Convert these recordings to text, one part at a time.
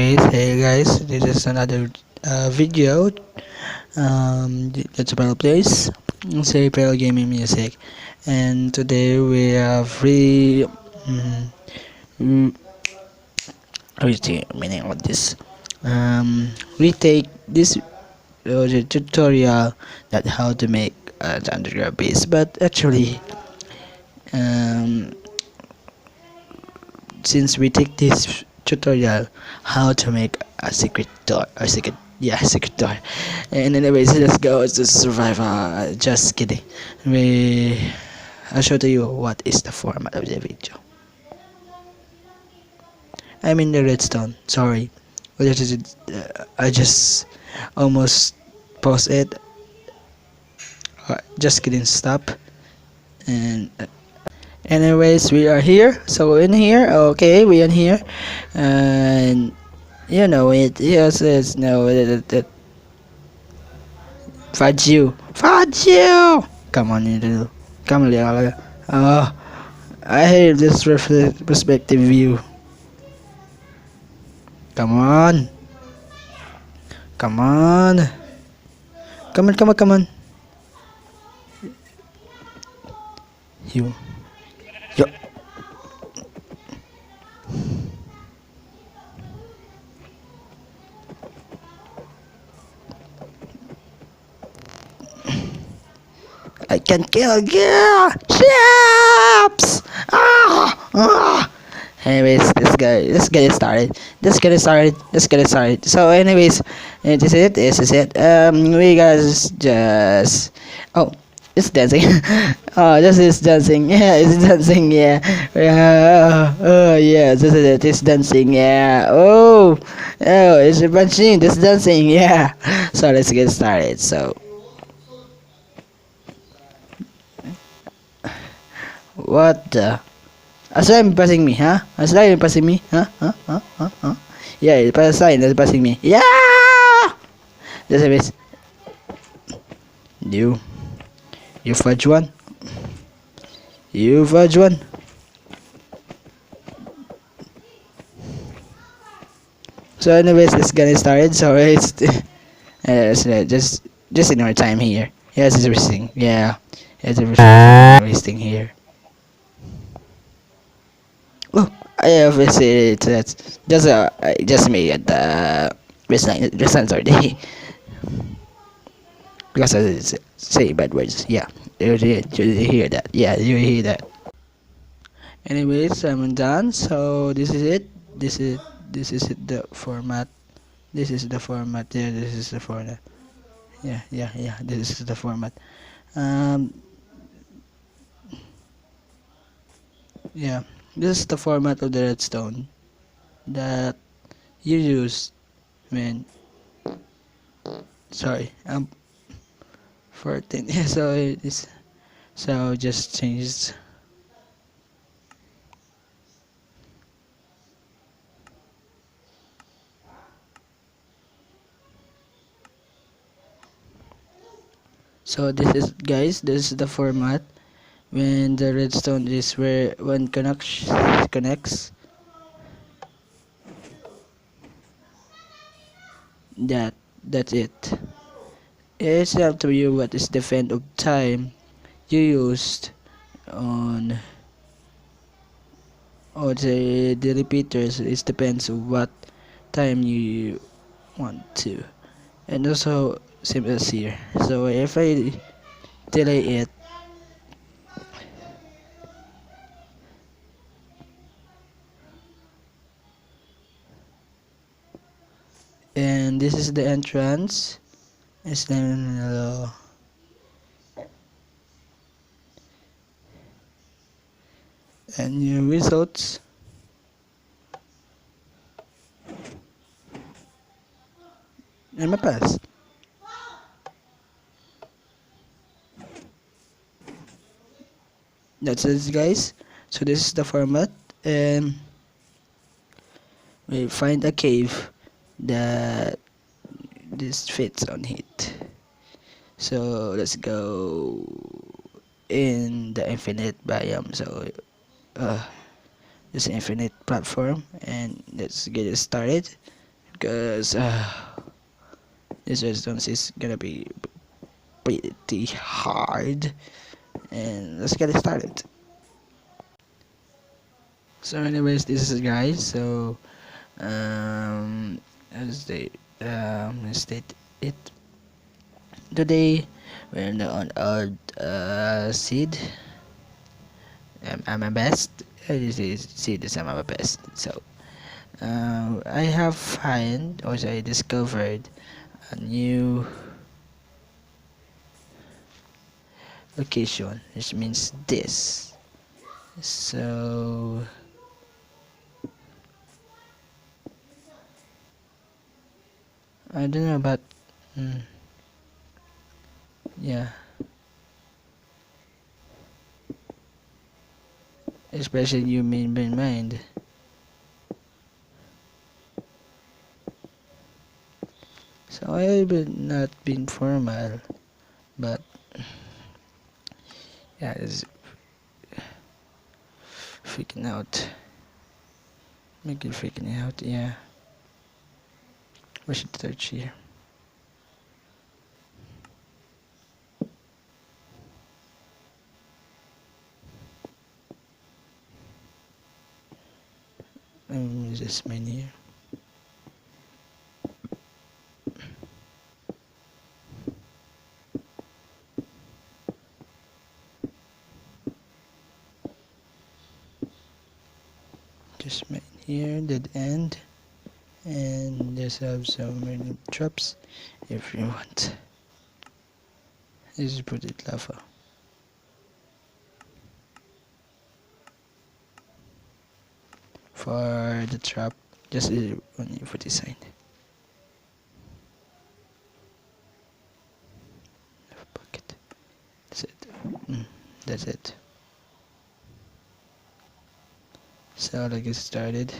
Hey guys, this is another video. Let's Battle Place. Say Pro Gaming Music, and today we have mm, what's the meaning of this? We take this the tutorial that how to make the underground base, but actually, um, since we take this tutorial how to make a secret door or secret door. And anyways, let's go to survival. Just kidding. I'll show to you what is the format of the video. I'm in the redstone, sorry. I just almost pause it. Just kidding, stop. And anyways, we are here. So in here, okay, we in here. And you know it. Yes, it's no. Fudge you. Fudge you. Come on, you little. Come on, little. Oh, I hate this perspective view. Come on. Come on. Come on, come on, come on. You. Yo. I can kill you! Ships! Anyways, let's get it started. So anyways, this is it. We guys just, oh, it's dancing. Oh, this is dancing. Yeah, it's dancing. Yeah. Oh, yeah, this is it. It's dancing. Yeah. Oh, it's a machine. It's dancing. Yeah. So let's get started. So. What the? A slime passing me, huh? A slime passing me, huh? Yeah, it's a slime that's passing me. Yeah! That's a bit. You fudge one. You fudge one. So anyways, it's getting started. So it's just in our time here. Yes, it's everything. Yeah, it's everything here. Oh, I obviously that's just me at the recent already because I say bad words. Yeah, you hear that. Yeah, you hear that. Anyways, I'm done. So this is it. This is it, the format. This is the format. Yeah, this is the format. Yeah. This is the format. Um, yeah, this is the format of the redstone that you use when. Sorry, 14. Yeah, so it is. So just changed. So this is, guys, this is the format when the redstone is where one connects. That's it. It's up to you what is the fend of time you used on or the repeaters. It depends on what time you want to, and also same as here. So if I delay it, and this is the entrance. It's then and your results. And my pass. That's it, guys. So this is the format, and we find a cave that this fits on it. So let's go in the infinite biome. So this infinite platform, and let's get it started. because this resistance is gonna be pretty hard. And let's get it started. So anyways, this is guys, so as they state it, today we're on our seed. I'm a best. This is seed is I'm a best. So I have find, or I discovered a new location, which means this. So I don't know about yeah, especially you main mind. So I will not been formal, but yeah, it's freaking out. Make it freaking out, yeah. We should search here. This mine here. Just mine here, dead end. And just have some random traps if you want. Just put it lava. For the trap, just only for the sign. Bucket. That's it. That's it. So let's get started.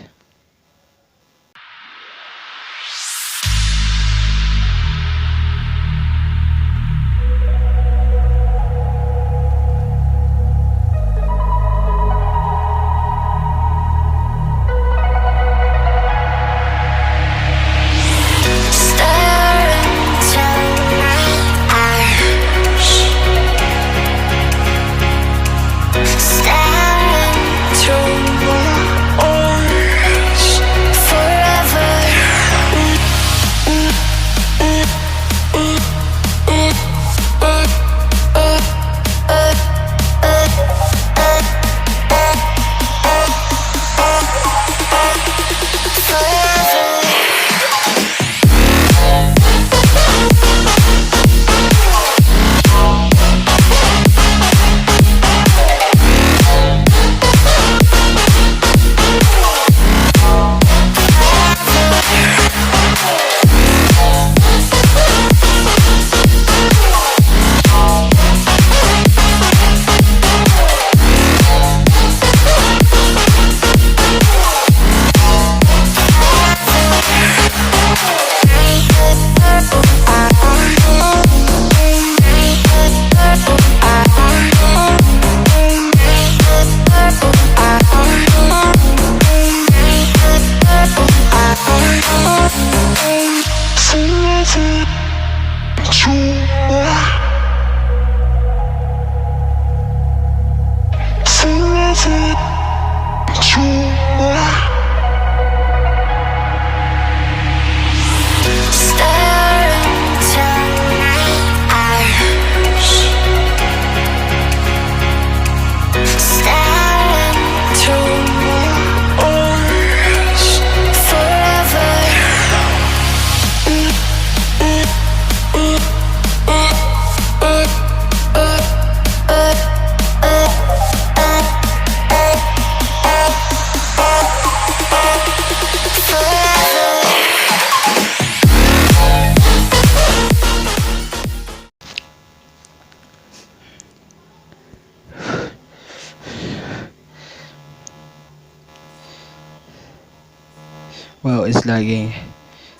Wow, it's lagging.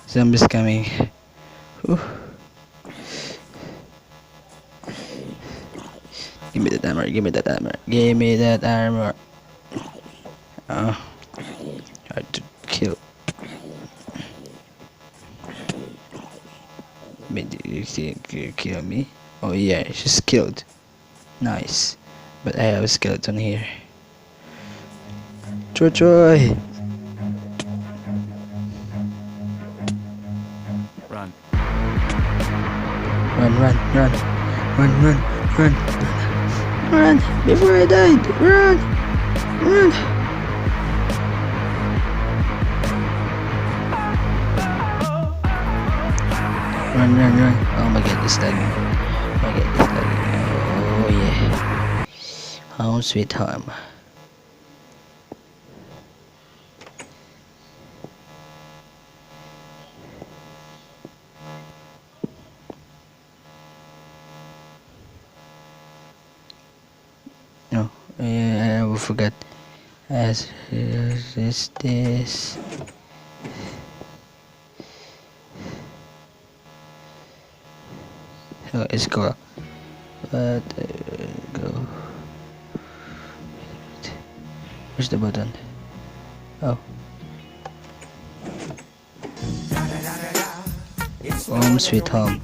Zombies coming. Whew. Give me that armor, give me that armor, give me that armor. Oh, hard to kill. Did you kill me? Oh yeah, she's killed. Nice. But I have a skeleton here. Troy! Run. Run, run, run. Run, run, run. Run! Before I died! Run! Run! Run, run, run. Oh my god, it's lagging. Oh my god, it's lagging. Oh yeah. Home sweet home. No, I forgot. As is this. Oh, it's cool. But go. Where's the button? Oh. Home sweet home.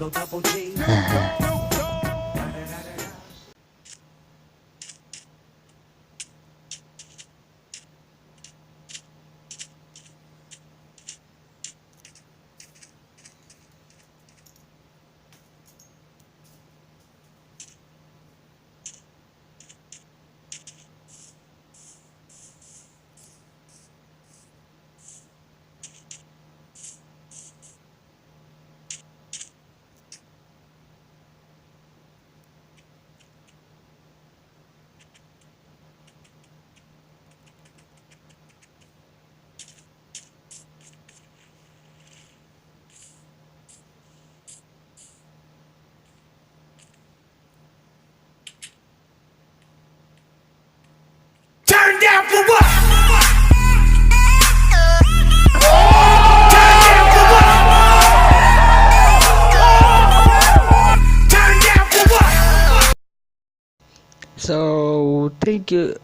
Turn down for what?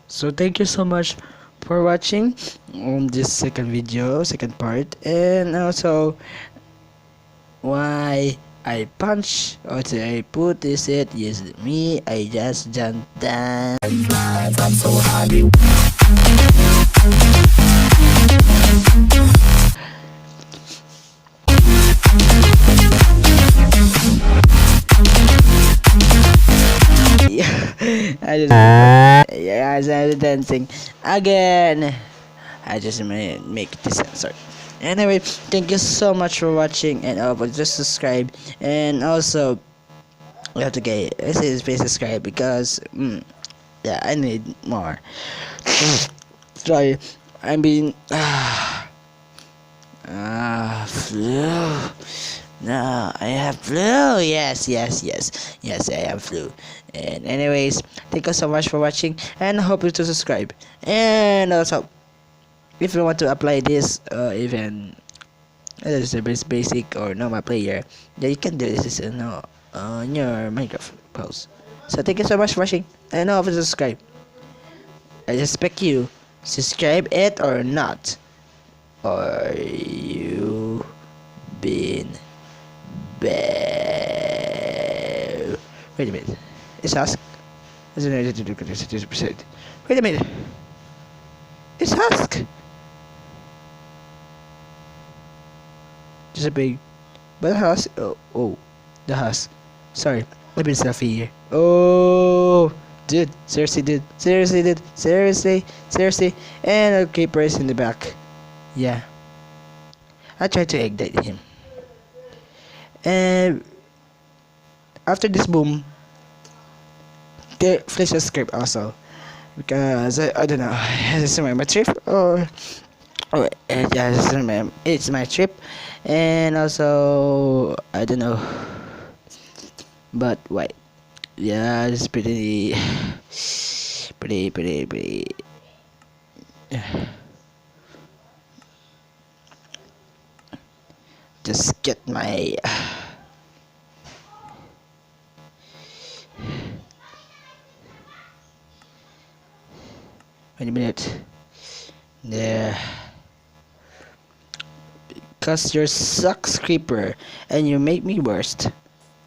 So thank you so much for watching this second video, second part, and also why I punch or I put this it yes me I just jumped down. I'm so happy. I just yeah, I started dancing again. I just make this sorry. Anyway, thank you so much for watching, and just subscribe, and also you have to get please subscribe because yeah, I need more. Sorry, I mean flu. No, I have flu. Yes, yes, yes, yes. I have flu. And anyways, thank you so much for watching, and I hope you to subscribe. And also, if you want to apply this, even as a basic or normal player, yeah, you can do this on your Minecraft post. So thank you so much for watching, and I hope you subscribe. I expect you subscribe it or not, or you been bad. Wait a minute. It's Husk. Wait a minute. It's Husk. Just a big. But Husk. Oh. The Husk. Sorry. I've been selfie here. Oh. Dude. Seriously, dude. Seriously, dude. Seriously. Seriously. And a creeper is in the back. Yeah. I tried to ignite him. And after this boom, finish the script also because I don't know. It's my trip or yeah, it's my trip, and also I don't know. But wait, yeah, it's pretty, pretty. Just get my. Wait a minute. There. Cause you're sucks creeper and you make me worst.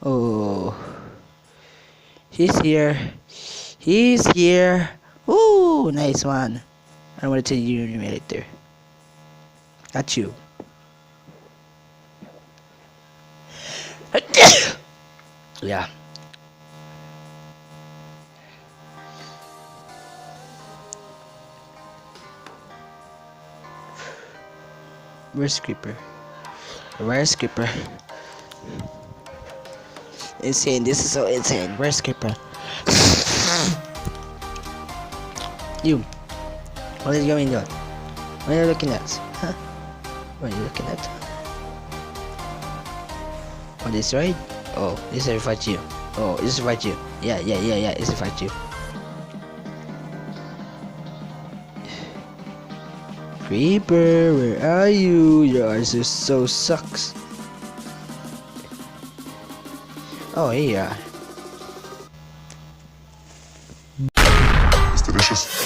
Oh, he's here. He's here. Woo, nice one. I want to tell you later. Got you. Yeah. Where's creeper? Where's creeper? Insane. This is so insane. Where's creeper? You. What are you going on? What are you looking at? Huh? What are you looking at? Oh, this right? Oh, this is fight you. Oh, this is fight you. Yeah. This is fight you. Creeper, where are you? Your eyes are so sucks. Oh, here you are. It's delicious.